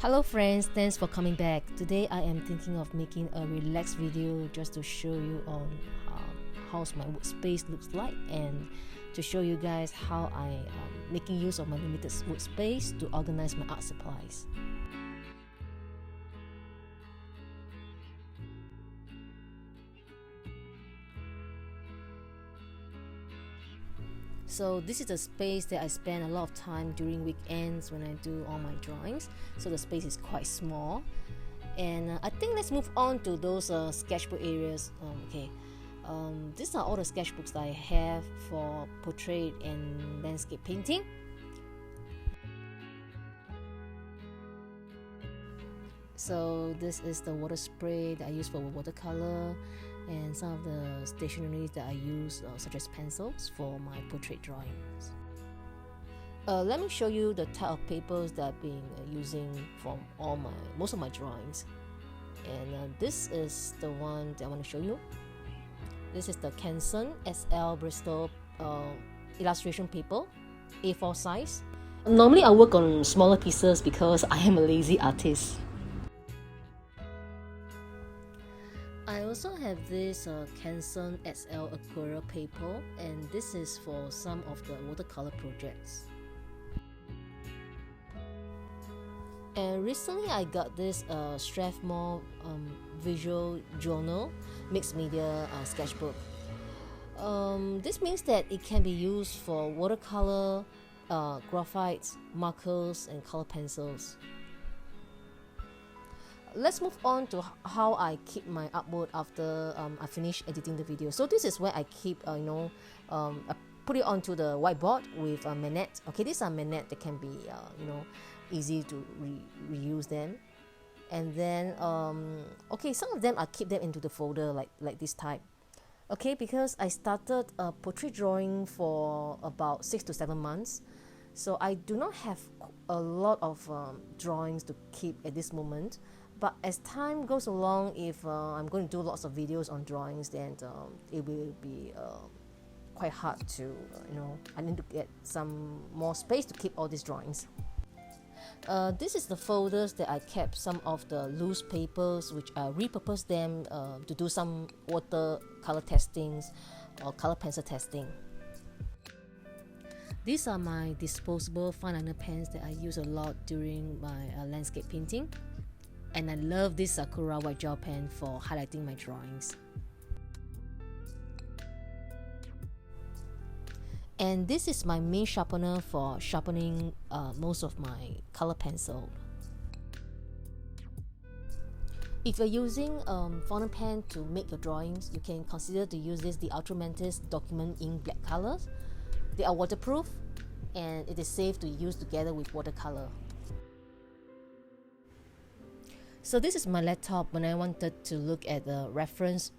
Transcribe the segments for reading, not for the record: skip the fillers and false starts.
Hello friends, thanks for coming back. Today I am thinking of making a relaxed video just to show you on how's my workspace looks like, and to show you guys how I am making use of my limited workspace to organize my art supplies. So this is the space that I spend a lot of time during weekends when I do all my drawings. So the space is quite small, and I think let's move on to those sketchbook areas. These are all the sketchbooks that I have for portrait and landscape painting. So this is the water spray that I use for watercolor, and some of the stationery that I use, such as pencils, for my portrait drawings. Let me show you the type of papers that I've been using for most of my drawings. And this is the one that I want to show you. This is the Canson XL Bristol Illustration paper, A4 size. Normally I work on smaller pieces because I am a lazy artist. I also have this Canson XL Aqueralla paper, and this is for some of the watercolor projects. And recently I got this Strathmore visual journal mixed media sketchbook. This means that it can be used for watercolor, graphites, markers, and color pencils. Let's move on to how I keep my artwork after I finish editing the video. So this is where I keep, I put it onto the whiteboard with a magnet. Okay, these are magnet that can be, easy to reuse them. And then, some of them I keep them into the folder like this type. Okay, because I started portrait drawing for about 6 to 7 months, so I do not have a lot of drawings to keep at this moment. But as time goes along, if I'm going to do lots of videos on drawings, then it will be quite hard to, I need to get some more space to keep all these drawings. This is the folders that I kept some of the loose papers, which I repurposed them to do some watercolor testings or color pencil testing. These are my disposable fine liner pens that I use a lot during my landscape painting. And I love this Aqueralla white gel pen for highlighting my drawings. And this is my main sharpener for sharpening most of my color pencil. If you're using fountain pen to make your drawings, you can consider to use the Ultramantis Document Ink black colors. They are waterproof, and it is safe to use together with watercolor. So this is my laptop when I wanted to look at the reference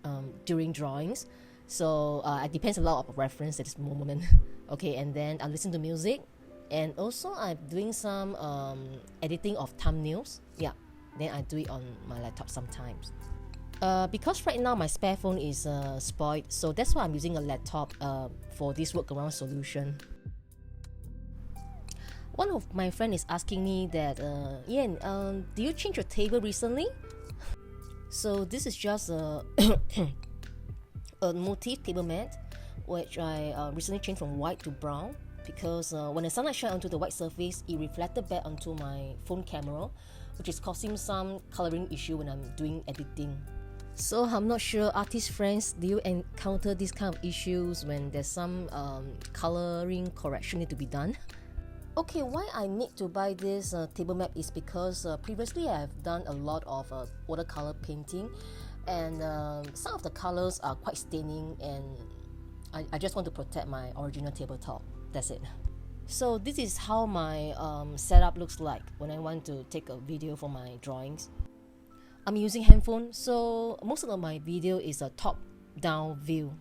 during drawings. So it depends a lot of reference at this moment. Okay, and then I listen to music, and also I'm doing some editing of thumbnails. Yeah, then I do it on my laptop sometimes. Because right now my spare phone is spoiled, so that's why I'm using a laptop for this workaround solution. One of my friends is asking me that, Ian, do you change your table recently? So this is just a motif table mat, which I recently changed from white to brown, because when the sunlight shines onto the white surface, it reflected back onto my phone camera, which is causing some coloring issue when I'm doing editing. So I'm not sure, artist friends, do you encounter these kind of issues when there's some coloring correction need to be done? Okay, why I need to buy this table mat is because previously I have done a lot of watercolor painting, and some of the colors are quite staining, and I just want to protect my original tabletop. That's it. So this is how my setup looks like when I want to take a video for my drawings. I'm using handphone, so most of my video is a top-down view.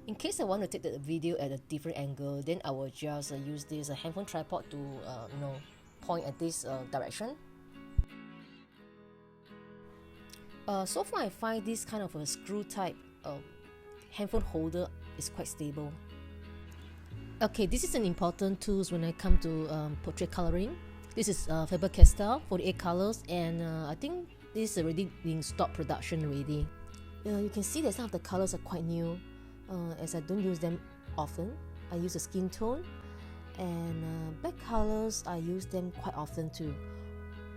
In case I want to take the video at a different angle, then I will just use this handphone tripod to point at this direction. So far I find this kind of a screw type handphone holder is quite stable. Okay, this is an important tool when I come to portrait coloring. This is Faber Castell, 48 colors, and I think this is already being stock production already. You can see that some of the colors are quite new, as I don't use them often. I use a skin tone, and black colors I use them quite often too.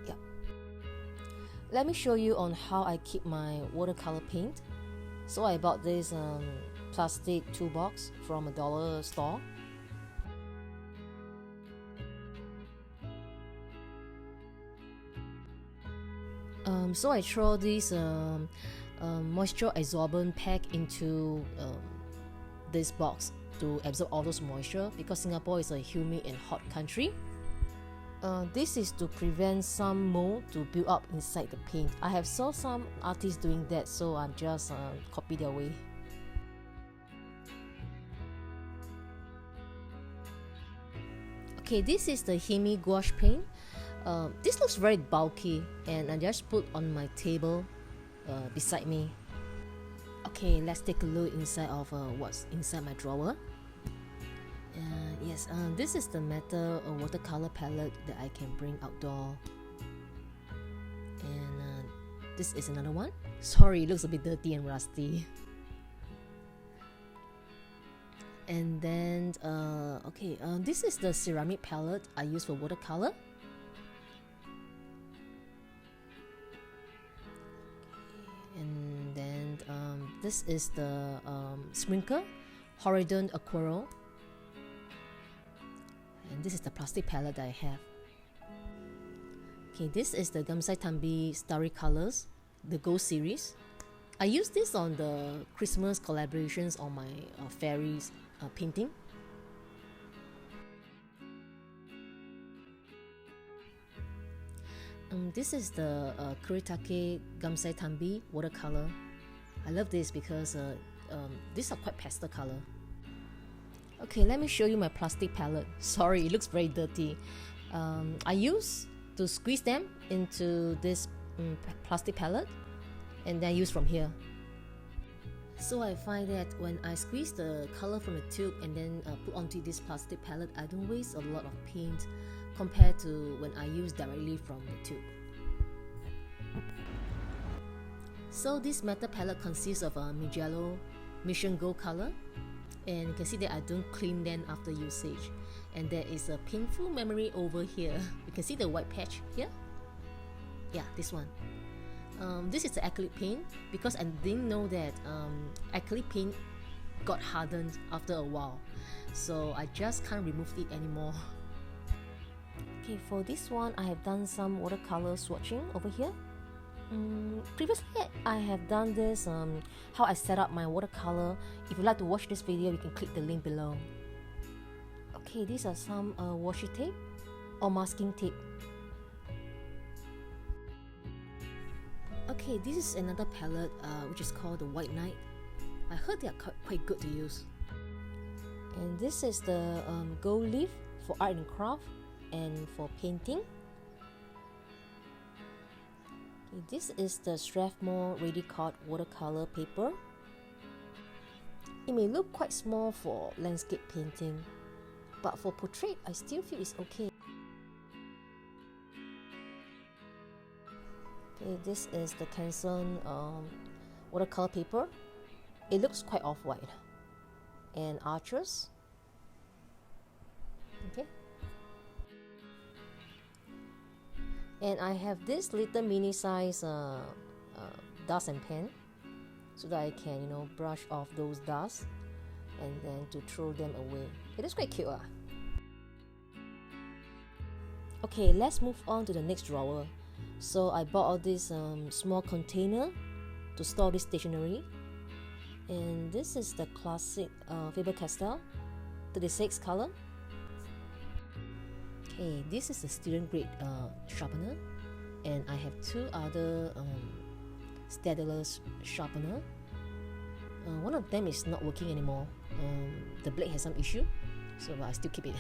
Yeah. Let me show you on how I keep my watercolor paint. So I bought this plastic toolbox from a dollar store. So I throw this moisture absorbent pack into this box to absorb all those moisture, because Singapore is a humid and hot country. This is to prevent some mold to build up inside the paint. I have saw some artists doing that, so I'm just copy their way. Okay, this is the Hemi gouache paint. This looks very bulky, and I just put on my table beside me. Okay, let's take a look inside of what's inside my drawer. Yes, this is the metal watercolor palette that I can bring outdoor. And this is another one. Sorry, it looks a bit dirty and rusty. And then, this is the ceramic palette I use for watercolor. And then this is the Sprinkle Horizon Aqueralla, and this is the plastic palette that I have. Okay, this is the Gamsai Tambi Starry Colors, the Gold series. I use this on the Christmas collaborations on my fairies painting. This is the Kuretake Gamsai Tambi watercolor. I love this because these are quite pastel color. Okay, let me show you my plastic palette. Sorry, it looks very dirty. I use to squeeze them into this plastic palette, and then I use from here. So I find that when I squeeze the color from the tube and then put onto this plastic palette, I don't waste a lot of paint compared to when I use directly from the tube. So this metal palette consists of a Mugello Mission Gold color, and you can see that I don't clean them after usage. And there is a painful memory over here. You can see the white patch here. Yeah, this one. This is the acrylic paint, because I didn't know that acrylic paint got hardened after a while, so I just can't remove it anymore. Okay, for this one I have done some watercolor swatching over here. Previously I have done this how I set up my watercolor. If you'd like to watch this video, you can click the link below. Okay, these are some washi tape or masking tape. Okay, this is another palette which is called the White Knight. I heard they are quite good to use. And this is the gold leaf for art and craft and for painting. Okay, this is the Strathmore Ready Cut watercolor paper. It may look quite small for landscape painting, but for portrait I still feel it's okay. Okay, this is the Canson watercolor paper. It looks quite off-white. And arches. Okay. And I have this little mini size dust and pen, so that I can, brush off those dust and then to throw them away. It is quite cute. Okay, let's move on to the next drawer. So I bought all this small container to store this stationery. And this is the classic Faber Castell 36 color. Okay, this is the student grade sharpener, and I have two other Staedtler sharpener. One of them is not working anymore. The blade has some issue, so I still keep it.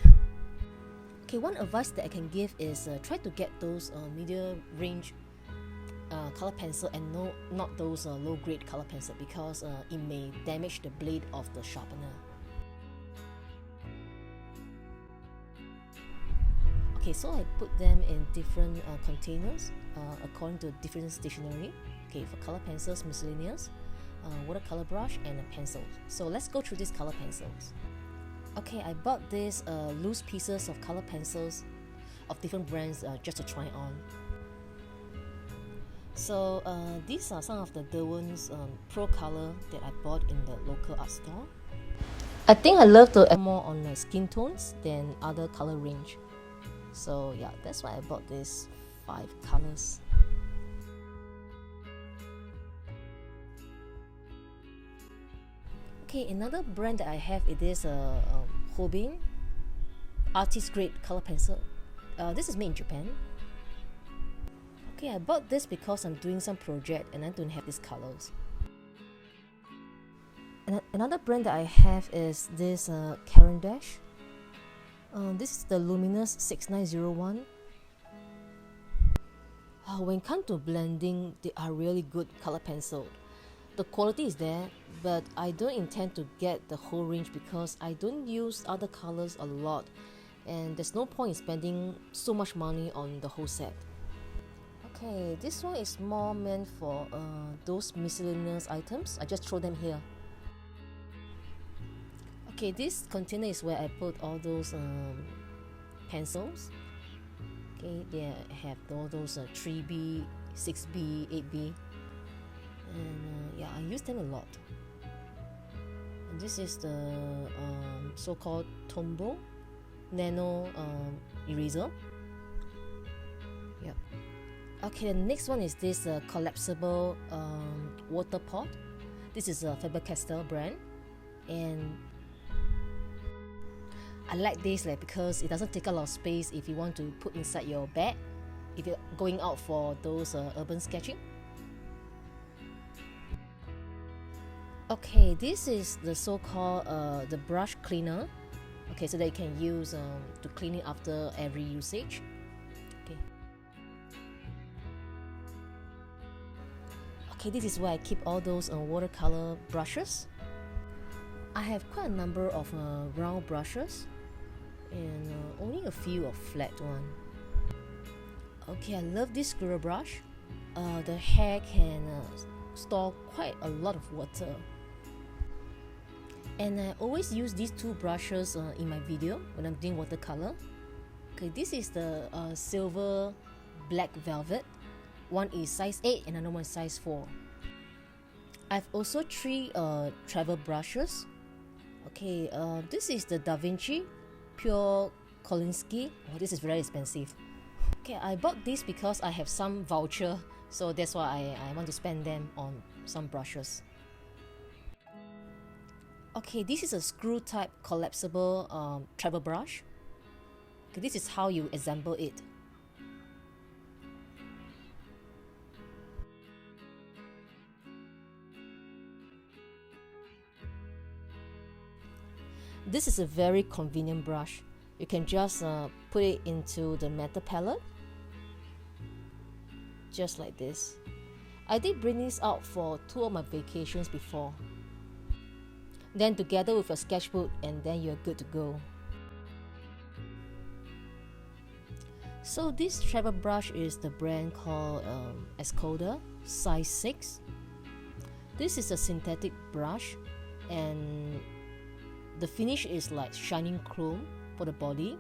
Okay, one advice that I can give is try to get those medium range color pencil and not those low grade color pencil, because it may damage the blade of the sharpener. Okay, so I put them in different containers according to different stationery. Okay, for color pencils, miscellaneous, watercolor brush, and a pencil. So let's go through these color pencils. Okay, I bought these loose pieces of color pencils of different brands just to try on. So these are some of the Derwent's Pro Color that I bought in the local art store. I think I love to add more on skin tones than other color range. So yeah, that's why I bought these 5 colors. Okay, another brand that I have it is Hobing Artist Grade Color Pencil. This is made in Japan. Okay, I bought this because I'm doing some project and I don't have these colors. And another brand that I have is this Caran d'Ache. This is the Luminous 6901. When it comes to blending, they are really good color pencil. The quality is there, but I don't intend to get the whole range because I don't use other colors a lot, and there's no point in spending so much money on the whole set. Okay, this one is more meant for those miscellaneous items. I just throw them here. Okay, this container is where I put all those pencils. Okay, they have all those 3B, 6B, 8B, and yeah, I use them a lot. And this is the so-called Tombow Nano eraser. Yep. Okay, the next one is this collapsible water pot. This is a Faber Castell brand, and I like this because it doesn't take a lot of space if you want to put inside your bag if you're going out for those urban sketching. Okay, this is the so-called the brush cleaner. Okay, so that you can use to clean it after every usage. Okay. Okay, this is where I keep all those watercolor brushes. I have quite a number of round brushes and only a few of flat one. Okay, I love this squirrel brush. The hair can store quite a lot of water. And I always use these 2 brushes in my video when I'm doing watercolor. Okay, this is the silver black velvet. One is size 8 and another one is size 4. I've also 3 travel brushes. Okay, this is the Vinci Pure Kolinsky. Oh, this is very expensive. Okay, I bought this because I have some voucher, so that's why I want to spend them on some brushes. Okay, this is a screw type collapsible travel brush. Okay, this is how you assemble it. This is a very convenient brush. You can just put it into the metal palette, just like this. I did bring this out for 2 of my vacations before. Then together with your sketchbook, and then you're good to go. So this travel brush is the brand called Escoda size 6. This is a synthetic brush, and the finish is like shining chrome for the body.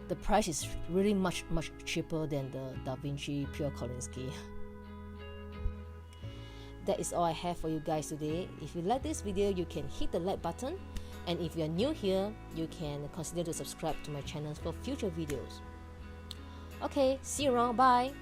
The price is really much cheaper than the Vinci Pure Kolinsky. That is all I have for you guys today. If you like this video, you can hit the like button, and if you are new here, you can consider to subscribe to my channel for future videos. Okay, see you around, bye!